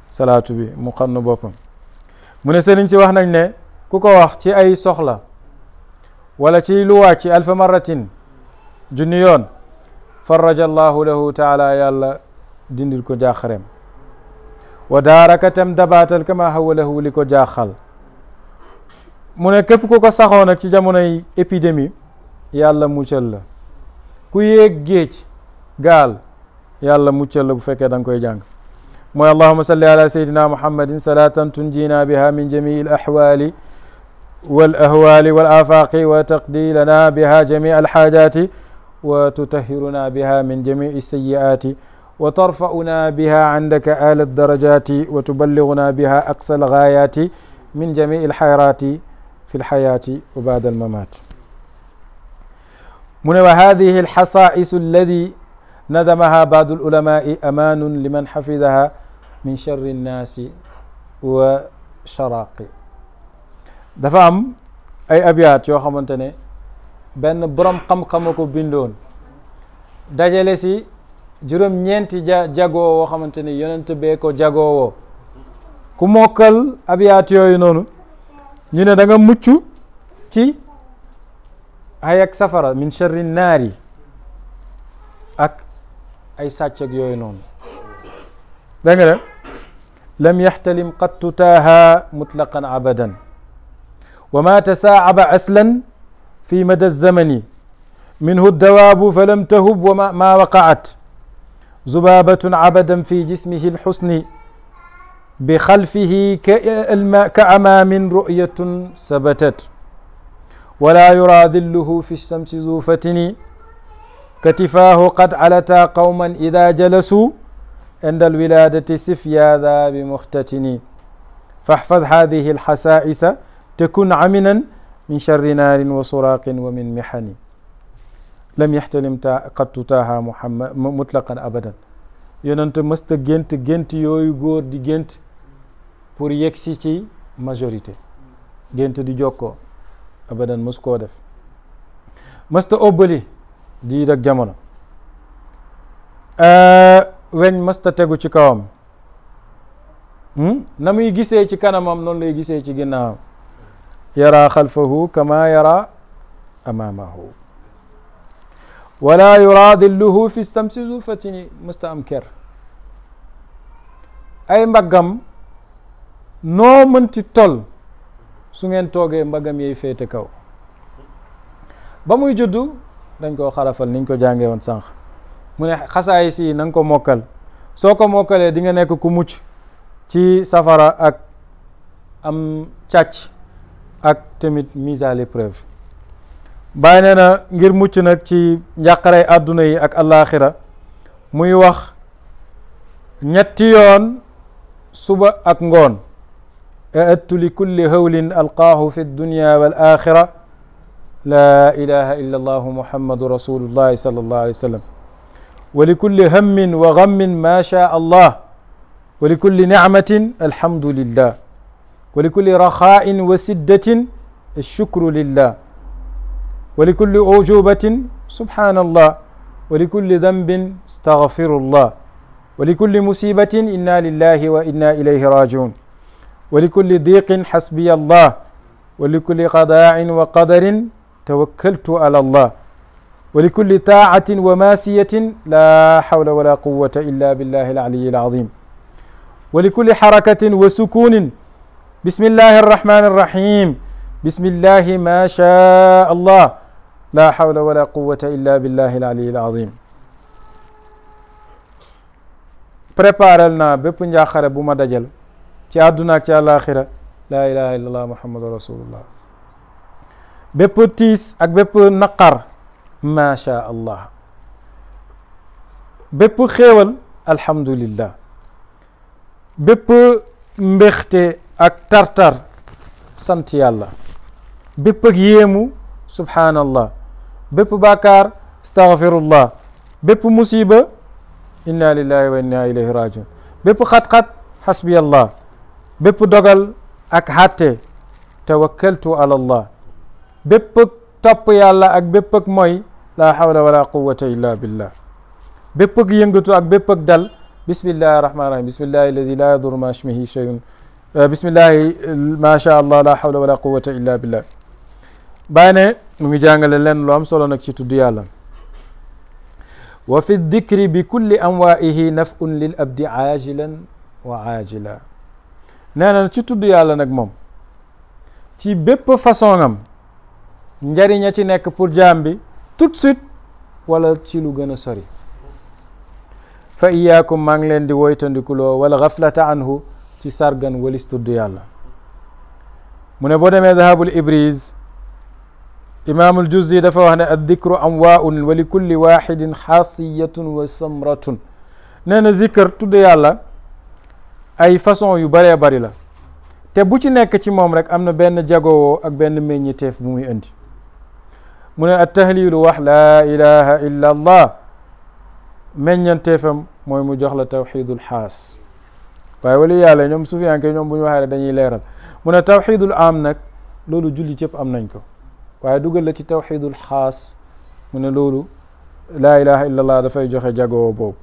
salaatu bi mu xannu boppam mu ne sëriñ si wax nañ ne ku ko wax ci ay soxla wala ci lu wàcc alfa marratin junni yoon faraja allahu lahu taala yàlla dindil ko jaaxareem wa daarakatam dabaatal kama hawalahu li ko jaaxal mu ne képp ku ko saxoo nag ci jamonoy épidémie yàlla muccal la ku yéeg géej gaal yàlla muccal la bu fekkee da nga koy jàng mooy allahuma salli ala sayyidina muhammadin salatan tunjina biha min jamii al ahwali wal ahwali wal afaqi wa taqdi lana biha jamii al xaajaati wa tutahhiruna biha min jamii alsayi'aati wa tarfa'una biha indaka ala aldarajati wa tuballighuna biha aqsa alghayati min jamii alxayrati fi alxayaati wa ba'da almamaat mu ne wa hadihi alxasaa'isu alladi nadamaha baadu alulamaai amaanun liman xafidaha min charri nnaasi wa charaqi dafa am ay abiyaat yoo xamante ne benn borom xam-xama ko bindoon dajale si juróom-ñeenti jagoo woo xamante ne yonent bee ko jagoowoo ku mokkal abiyaat yooyu noonu ñu ne da nga mucc ci ay ak safara min charri naari ak ay sàcc ak yooyu noonu da nga ne lam yaxtalim qattu taaha mutlaqan abadan wa ma tasaacaba aslan fi mada zamani minhu dawaabu falam tahub wa ma waqacat zubabatun abadan fi jismihi lxusni bi xalfihi ka amaamin ru'yatun sabatat wala yura dilluhu fi shamsi zu fatini katifaahu qad alata qawman ida jalasuu عند الولادة سفيا ذا بمختتن فاحفظ هذه الحسائس تكن عمنا من شر نار وصراق ومن محن لم يحتلم قد تتاها محمد مطلقا أبدا yonent mësta gént yooyu góor di gént pour yegsi ci majorité gént di jokkoo abadan mës koo def mësta óbbali di ak jamono weñ mësta tegu ci kawam na muy gisee ci kanamam noonu lay gisee ci ginnaawam yara xalfahu kama yara amaamahu wala yura dilluhu fi stamsi zu fatini mësta am ker ay mbaggam noo mënti tol su ngeen toogee mbaggam yey féete kaw ba muy juddu dañ koo xarafal niñ ko jàngee woon sànq mu ne xasaay si na nga ko mokkal soo ko mokkalee di nga nekk ku mucc ci safara ak am càcc ak tamit mise à l'épreuve bàyyi nee na ngir mucc nag ci njàqarey àdduna yi ak àllaaxira muy wax ñetti yoon suba ak ngoon aattu li kulli hawlin alqaahu fi dunya wal axira laa ilaha illa allahu muhammadu rasulullahi sallallahu alayhi wa sallam wa li kulli hammin wa gammin ma shaa allah wa li kulli nicmatin alhamdulillah wa li kulli raxaa'in wa siddatin alshukru lillah wa li kulli ujubatin subhanallah wa li kulli dambin astaghfirullah wa li kulli musibatin inna lillahi wa inna ilayhi rajiun wa li kulli diqin xasbiya allah wa li kulli qadaa'in wa qadarin tawakkaltu ala allah wa li kulli taacatin wa maasiyatin la hawla wala quwwata illa billahi alcaliyi alcazim wa li kulli xarakatin wa sukunin bismillahi arrahmani arrahim bismillahi ma shaa allah la hawla wala quwwata illa billahi alcaliyi alcazim préparel naa bépp njaaxare bu ma dajal ci àdduna ak ci àllaaxira laa ilaha illa allah muhammadu rasulullah bépp tiis ak bépp naqar ma sha allah bépp xéewal alhamdulillah bépp mbéxte ak tartar sant yàlla bépp ak yéemu subhanallah bépp bàkkaar astaghfirullah bépp musiba inna lillahi wa inna ilayhi rajiun bépp xat-xat xasbiyallah bépp dogal ak xàtte tawakkaltu ala allah bépp topp yàlla ak bépp ak mooy la hawla wala quwwata illa billah bépp ak yëngatu ak bépp ak dal bismillahi rahmani rahim bismillahi alladi la yadurru ma ismihi shay'un bismillahi ma sha allah la hawla wala quwwata illa billah. bàyyi ne mu ngi jàngale leen lu am solo nag ci tudd yàlla. wa fi dikri bi kulli anwaihi naf'un lil abdi aajilan wa aajila. nee na ci tudd yàlla nag moom ci bépp façon am njariñ a ci nekk pour jaam bi tout de suite wala ci lu gën a sori. fa iyaakum maa ngi leen di woytandikuloo wala gaflata anhu ci sargan walis tudd yàlla. mu ne boo demee dahabul ibriz imaamul juzzi dafa wax ne addikru anwaun wa li kulli waxidin xaasiyatun wa samratun. nee na zikkër tudd yàlla ay façon yu bëree bëri la te bu ci nekk ci moom rek am na benn jagowoo ak benn meññiteef bu muy indi. mu ne attahlilu wax laa ilaha illa allah meññanteefam mooy mu jox la tawxidul xaas. waaye wali yàlla ñoom sufiyanke ñoom bu ñu waxee dañuy leeral. mu ne tawxidul am nag loolu julli cëpp am nañ ko waaye dugal la ci tawxidul xaas mu ne loolu laa ilaha illa allah dafay joxe jagoo boobu.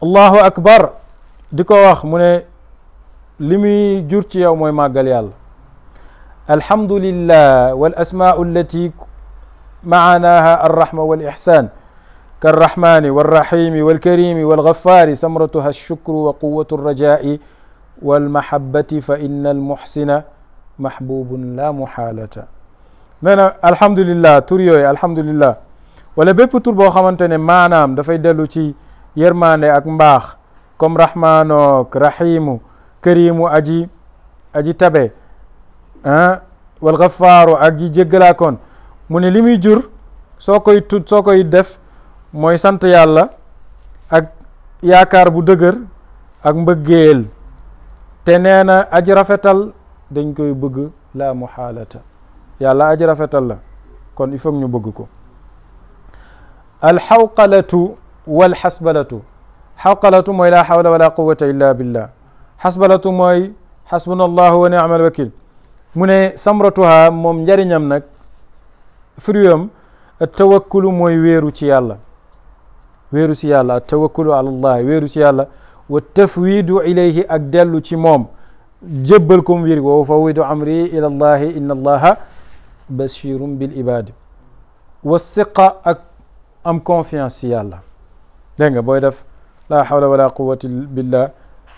allahu akbar di ko wax mu ne li muy jur ci yow mooy màggal yàlla. alhamdulillah wal asmaau allati maanaha arrahma wal ihsan karrahmani walrahimi walkarimi walghaffari samratuha alshukru wa quwatu alrajai walmahabati fa inna almuhsina mahbubun la muhalata. nee na alhamdulillah tur yooyu alhamdulillah wala bépp tur boo xamante ne maanaam dafay dellu ci yërmande ak mbaax comme rahmanook rahimu karimu aji tabe wal gaffaaru ak ji jéggalaakoon. mu ne li muy jur soo koy def mooy sant yàlla ak yaakaar bu dëgër ak mbëggeel te nee na aji rafetal dañ koy bëgg la muhaalata. yàlla aji rafetal la kon il faut ñu bëgg ko. alxawqalatu wal xasbalatu. xawqalatu mooy la hawla wala quwwata illa billah. xasbalatu mooy xasbuna allahu wa ni'mal wakil. mu ne samratuha moom njariñam nag fruam tawakkulu mooy wéeru ci yàlla. wéeru ci yàlla tawakkulu ala allah wéeru ci yàlla wa tafwidu ilayhi ak dellu ci moom jébbal ko mbir wa ufawidu amri ila allahi inna allaha basirun bil ibadi. wa siqa ak am confiance ci yàlla. dégg nga booy def la hawla wala quwwata billah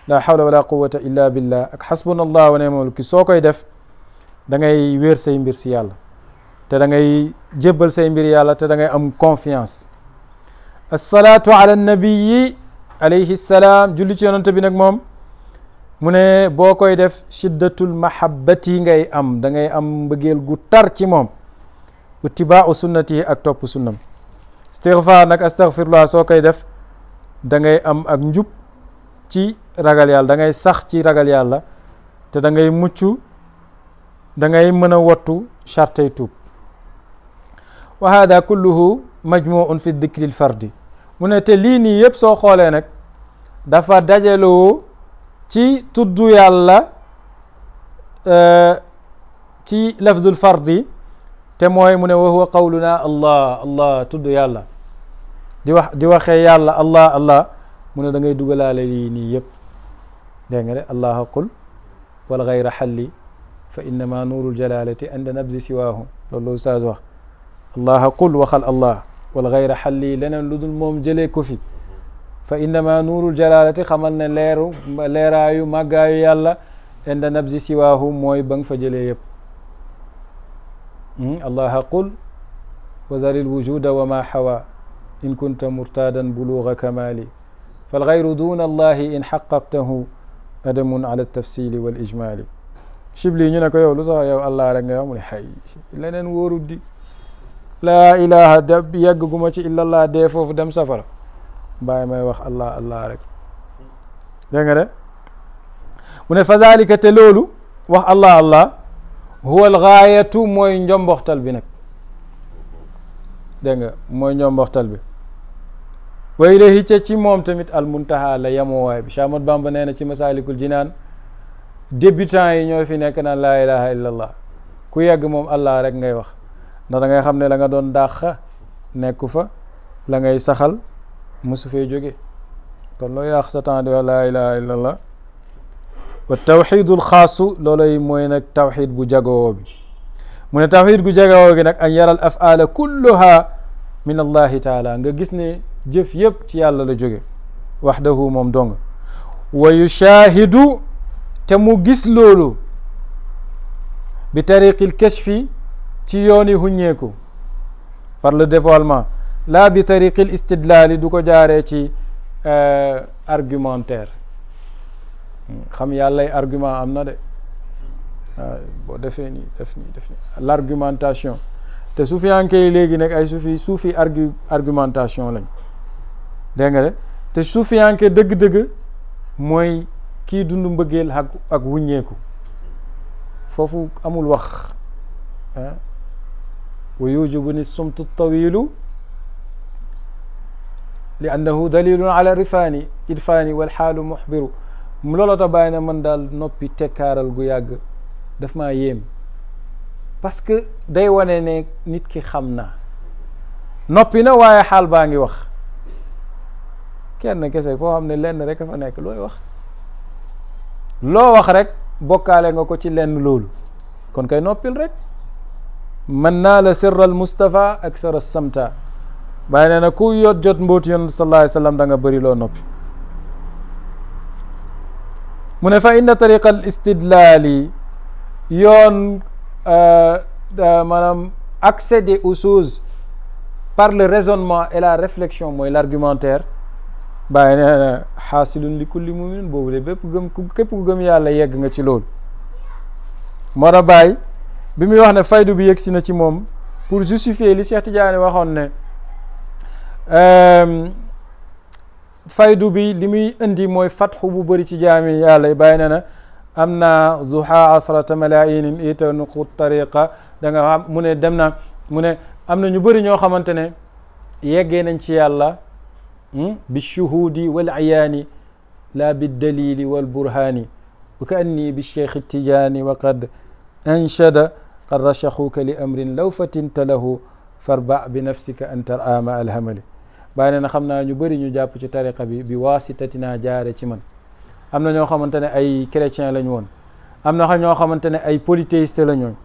la hawla wala quwwata illa billah ak xasbuna allah wa ni'mal wakil soo koy def da ngay wéer say mbir ci yàlla te da ngay jébbal say mbir yàlla te da ngay am confiance. assalaatu ala nabiyi alayhi salaam julli ci yonante bi nag moom mu ne boo koy def shiddatul mahabbati ngay am da ngay am mbëggeel gu tar ci moom. ittibaau sunnati ak topp sunnam. istigfaar nag astaghfirullah soo koy def da ngay am ak njub ci ragal yàlla da ngay sax ci ragal yàlla te da ngay mucc da ngay mën a wattu chartay tuub. wa hada kulluhu majmuun fi dikri l fardi. mu ne te lii nii yëpp soo xoolee nag dafa dajaloo ci tuddu yàlla ci lafdul fardi te mooy mu ne wa huwa qawluna allah allah tudd yàlla di waxee yàlla allah allah mu ne da ngay dugalaale lii nii yëpp. dégg nga de allah qul wal gayra xalli fa innama nuurul jalalati inda nabzi siwaahu loolu ustaaz wax. allah qul waxal allah wal gayra xalli leneen lu dul moom jëlee ko fi fa innama nuurul jalalati xamal ne leeraayu màggaayu yàlla inda nabzi siwaahu mooy ba nga fa jëlee yëpp. allah qul wa zaril wujuda wa ma xawa in kunta murtadan buluga kamali fal gayru duna allahi in xaqaqtahu adamun ala tafsili wal ijmali. Shibli ñu ne ko yow lu tax yow allah rek nga yow mu ne xay leneen wóorul di laa ilaha da yàgg guma ci illallah dee foofu dem safara bàyyi may wax allah allah rek. dégg nga de mu ne fa dalika te loolu wax allah allah huwa algaayatu mooy njomboxtal bi nag. dégg nga mooy njomboxtal bi. wa ilayhi ca ci moom tamit almuntaha la yamuwaay bi. Cheikh Ahmad Bamba nee na ci masalikul jinaan débutants yi ñoo fi nekk naan laa ilaha illallah ku yegg moom allah rek ngay wax ndax da ngay xam ne la nga doon dàq nekku fa la ngay saxal mosu fee jóge kon loo yàq sa temps di wax laa ilaha illa allah wa tawxidul xaasu loolay mooy nag tawxid bu jagoo bi mu ne tawxid gu jagoo gi nag an yaral afaala kulluha min allahi taala nga gis ne jëf yëpp ci yàlla la jóge waxdahu moom dong wa yushaahidu te mu gis loolu bi tariqil kashfi ci yooni huññeeku par le dévoilement la bi tariqil istidlaali du ko jaaree ci argumentaire xam yàllay argument am na de waaw boo defee nii def nii l'argumentation te suufiyanke yi léegi nag ay suufi argumentation lañ dégg nga de te suufiyanke dëgg-dëgg mooy kii dund mbëggeel ak wuññeeku foofu amul wax wa yujibu ni sumtu tawilu li annahu dalilun ala irfaani walxaalu muxbiru looloo tax bàyyi na man daal noppi tekkaaral gu yàgg daf maa yéem parce que day wane ne nit ki xam na noppi na waaye xaal baa ngi wax kenn kese foo xam ne lenn rek a fa nekk looy wax loo wax rek bokkaale nga ko ci lenn loolu kon kay noppil rek man naa la sirral Mustafa ak sara samta bàyyi nee na ku yot jot mbooti yoon sallallahu alayhi wa sallam da nga bëri loo noppi mu ne fa inna tariqa al istidlaali yoon maanaam accéder aux choses par le raisonnement et la réflexion mooy l'argumentaire bàyyi nee na xaasilun li kulli muminin boobu de képp ku gëm yàlla yegg nga ci loolu moo tax bàyyi bi muy wax ne faydu bi yegg si na ci moom pour justifier li Cheikh Tidiane waxoon ne faydu bi li muy indi mooy fatxu bu bëri ci jaami yàlla yi bàyyi na am na zuha asrata malainin itanuqu tariqa da nga xam mu ne dem na mu ne am na ñu bëri ñoo xamante ne yeggee nañ ci yàlla bi shuhudi wal ayaani la bi dalili wal burhaani wa ka anni bi cheikh tijaani wa qad anshada qad rashaxuka li amrin law fatinta lahu farba bi nafsika an tarama alhamali bàyyi na xam naa ñu bëri ñu jàpp ci tariqa bi waasitatinaa jaare ci man am na ñoo xamante ne ay chrétien lañ woon am na ñoo xamante ne ay polythéiste lañ woon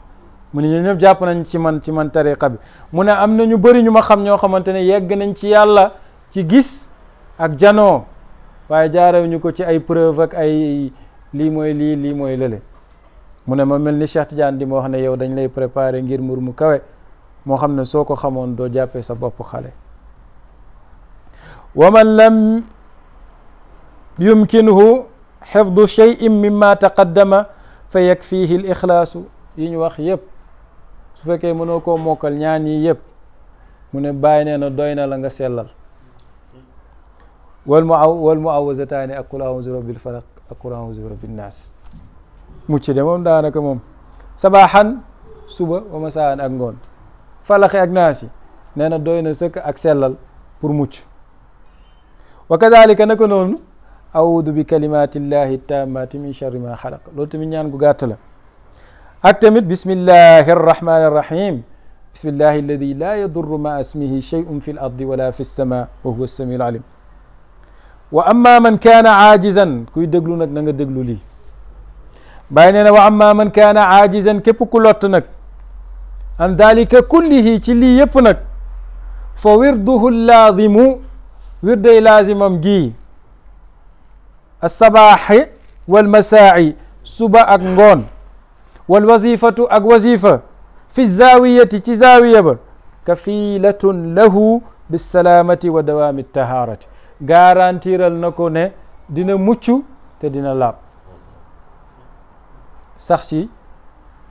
mu ne ñu ñëpp jàpp nañ ci man tariqa bi mu ne am na ñu bëri ñu ma xam ñoo xamante ne yegg nañ ci yàlla ci gis ak janoo waaye jaarew ñu ko ci ay preuve ak ay lii mooy lii mooy lële mu ne ma mel ni Cheikh Tidiane di ma wax ne yow dañ lay préparer ngir mbir mu kawe moo xam ne soo ko xamoon doo jàppee sa bopp xale wa man lam yumkinhu xifdu cheyin mimma taqaddama fa yakfihi l ixlaasu yi ñu wax yëpp su fekkee mënoo koo mokkal ñaan yi yëpp mu ne bàyyi nee na doy na la nga sellal wal muawwazataani ak qul a'uuzu bi rabbil falaq ak qul a'uuzu bi rabbin naas mucc de moom daanaka moom sabaaxan suba wa masaan ak ngoon falaxi ak naasi nee na doy na sëkk ak sellal pour mucc wa kadalika naka noonu awudu bi kalimatillahi tammati min charri ma xalaq loolu tamit ñaan gu gàtt la ak tamit bismillahi arrahmani arrahim bismillahi alladi la yadurru ma ismihi shay'un fi l ardi wala fi lsama wa huwa samiul alim wa amma man kaana aajizan kuy déglu nag na nga déglu lii bàyyi nee na wa amma man kaana aajizan képp ku lott nag an dalika kullihi ci lii yëpp nag fa wirduhu laadimu wirday laazimam gii alsabaaxi walmasaa'i suba ak ngoon walwazifatu ak wazifa fi zaawiyati ci zaawiya ba kafilatun lahu bisalaamati wa dawaami tahaarati garantiral na ko ne dina mucc te dina laab sax ci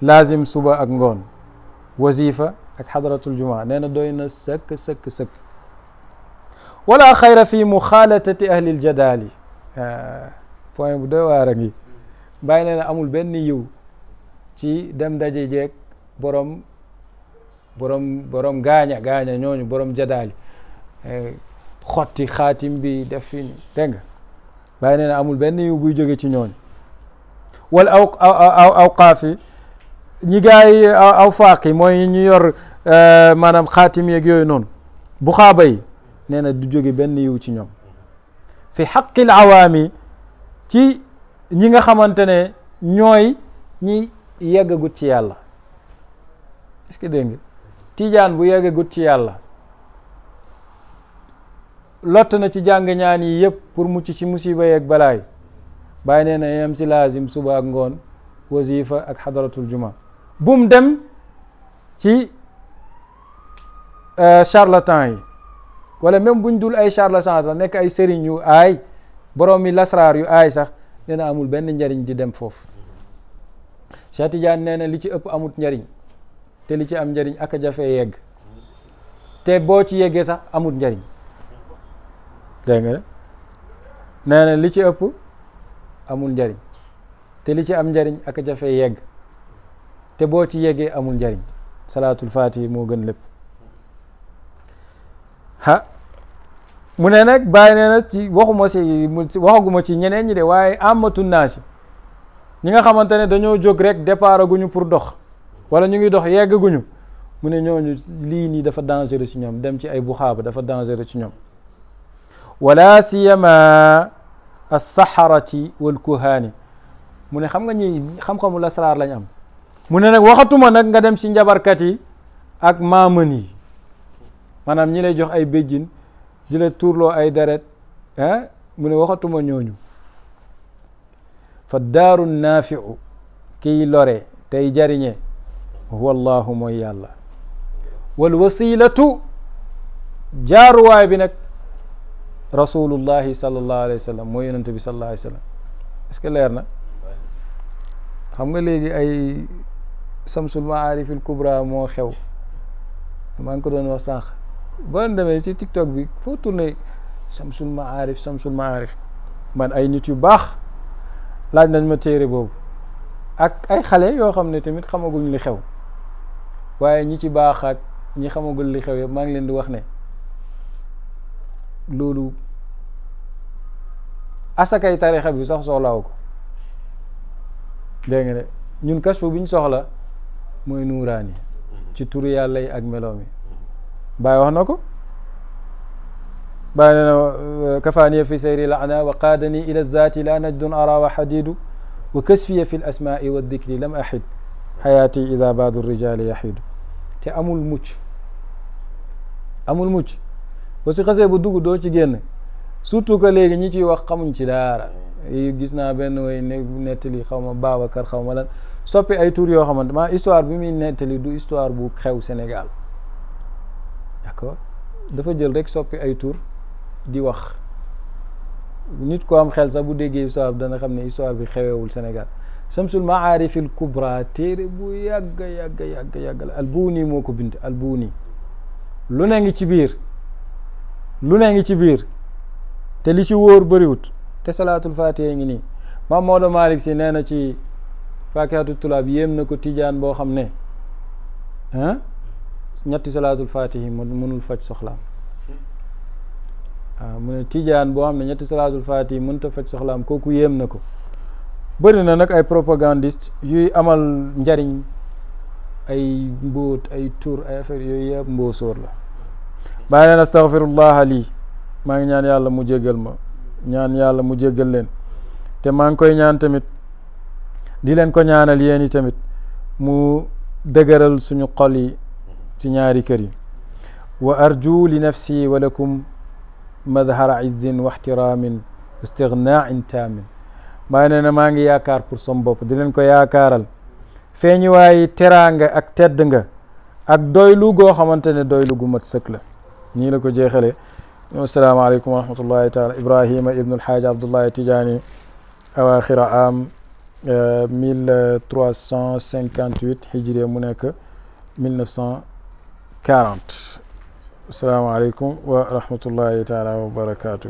laazim suba ak ngoon wazifa ak xadratul jumaa nee na doy na sëkk wala xayra fi muxaalatati ahli ljadaali point bu doy waar a ngi bàyyi nee na amul benn yiw ci dem daje jeeg borom gaaña ñooñu borom jadaali xotti xaatim bi def fi ni dégg nga bàyyi nee na amul benn yiw buy jóge ci ñooñu wala awqaafi ñi gaay awfaaq yi mooy ñu yor maanaam xaatim yeeg yooyu noonu bu xaaba yi nee na du jóge benn yiw ci ñoom fi xaqil awaami ci ñi nga xamante ne ñooy ñi yeggagut ci yàlla. est-ce que dégg nga tijaan bu yeggagut ci yàlla lott na ci jàng ñaan yi yëpp pour mucc ci musiba yeeg balaay bàyyi nee na yem si laazim suba ak ngoon wazifa ak xadaratul juma bum dem ci charlatan yi wala même buñ dul ay charlatan sax nekk ay sëriñ yu aay borom yi lasraar yu aay sax nee na amul benn njariñ di dem foofu. Cheikh Tidiane nee na li ci ëpp amut njariñ te li ci am njariñ ak a jafee yegg te boo ci yeggee sax amut njariñ dégg nga nee na li ci ëpp amul njariñ te li ci am njariñ ak a jafee yegg te boo ci yeggee amul njariñ salaatul faatihi moo gën lépp. mu ne nag bàyyi nee na ci waxaguma ci ñeneen ñi de waaye amatu naasi ñi nga xamante ne dañoo jóg rek départ guñu pour dox wala ñu ngi dox yegg guñu mu ne ñooñu lii nii dafa dangereux ci ñoom dem ci ay buxaaba dafa dangereux ci ñoom. wala siyama as-saharati wal kuhaani mu ne xam nga ñi xam-xamu lasraar lañ am. mu ne nag waxatuma nag nga dem ci njabarkat yi ak maamën yi maanaam ñi lay jox ay béjjin di la tuurloo ay deret mu ne waxatuma ñooñu. fa daaru naafiu kiy lore tey jariñe huwa allahu mooy yàlla. wal wasilatu jaaruwaay bi nag rasulullahi sallallahu alayhi wa sallam mooy yonente bi sallallahu alayhi wa sallam. est-ce que leer na xam nga léegi ay samsul maarifil kubra moo xew maa ngi ko doon wax sànq boo demee ci TikTok bi foo tourné samsul maarif man ay nit yu baax laaj nañ ma téere boobu ak ay xale yoo xam ne tamit xamaguñ li xew waaye ñi ci baax ak ñi xamagul li xew yëpp maa ngi leen di wax ne loolu asakay tarixa bi sax soxlaaw ko dégg nga de ñun kasfu bi ñu soxla mooy nuuraani ci turu yàlla yi ak meloom yi Baay wax na ko Baay nee na kafaaniya fi sayri laana wa qaadani ila zaati la najdun ara wa xadidu wa kasfiya fi l asmaai wa dikri lam axid xayaati ida baadu rijali yaxidu te amul mucc ba si xasee bu dugg doo ci génn surtout que léegi ñi ciy wax xamuñ ci dara gis naa benn way nettali xaw ma Babacar xaw ma lan soppi ay tur yoo xamante ma histoire bi muy nettali du histoire bu xew Sénégal d'accord dafa jël rek soppi ay tur di wax nit ko am xel sax bu déggee histoire bi dana xam ne histoire bi xewewul Sénégal Samsul Maarifil Kubra téere bu yàgg la Albuuni moo ko bind Albuuni lu ne ngi ci biir te li ci wóor bëriwut te salaatul faatiha ngi nii Maam Maodo Malick si nee na ci Faakihatu Tulaab yéem na ko tijaan boo xam ne ñetti salaatul faatihi mënul faj soxlaam waaw mu ne tijaan boo xam ne ñetti salaatul faatihi mënut a faj soxlaam kooku yéem na ko. bëri na nag ay propagandiste yuy amal njariñ ay mbóot ay tur ay affaire yooyu yëpp mbóosóor la. bàyyi leen astaghfirullah lii maa ngi ñaan yàlla mu jéggal ma ñaan yàlla mu jéggal leen te maa ngi koy ñaan tamit di leen ko ñaanal yéen i tamit mu dëgëral suñu xol yi ci ñaari kër yi. wa arju li nafsi wa lakum madhara izzin wa ihtiraamin istighnaain taamin. bàyyi nee na maa ngi yaakaar pour som bopp di leen ko yaakaaral feeñu waaye teraanga ak tedd nga ak doylu goo xamante ne doylu gu mat sëkk la. nii la ko jeexale. asalaamaaleykum wa rahmatullahi taala. Ibrahima ibnul Xaaj Abdullahi Tijaani awaaxira am 1358 hijri mu nekk 1940. asalaamaaleykum wa rahmatullahi taala wa barakaatu.